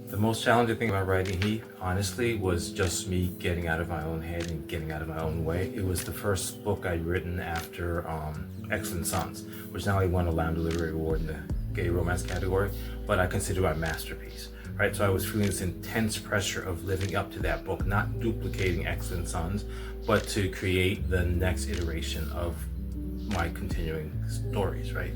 The most challenging thing about writing Heat, honestly, was just me getting out of my own head and getting out of my own way. It was the first book I'd written after Excellent Sons, which not only won a Lambda Literary Award in the gay romance category, but I consider my masterpiece, right? So I was feeling this intense pressure of living up to that book, not duplicating Excellent Sons, but to create the next iteration of my continuing stories, right?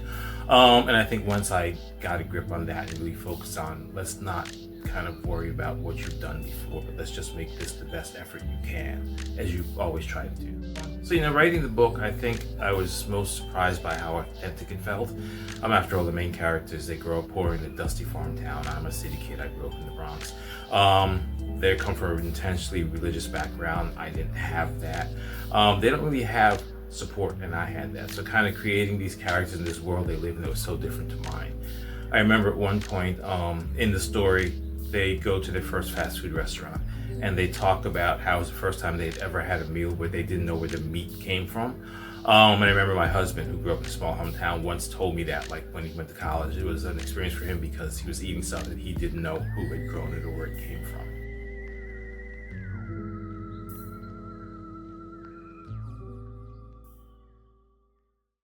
And I think once I got a grip on that and really focused on, let's not kind of worry about what you've done before, but let's just make this the best effort you can, as you always try to do. So, writing the book, I think I was most surprised by how authentic it felt. After all, the main characters, they grow up poor in a dusty farm town. I'm a city kid, I grew up in the Bronx. They come from an intensely religious background. I didn't have that. They don't really have support, and I had that. So kind of creating these characters in this world they live in that was so different to mine. I remember at one point in the story, they go to their first fast food restaurant and they talk about how it was the first time they'd ever had a meal where they didn't know where the meat came from. And I remember my husband, who grew up in a small hometown, once told me that, like when he went to college, it was an experience for him because he was eating stuff that he didn't know who had grown it or where it came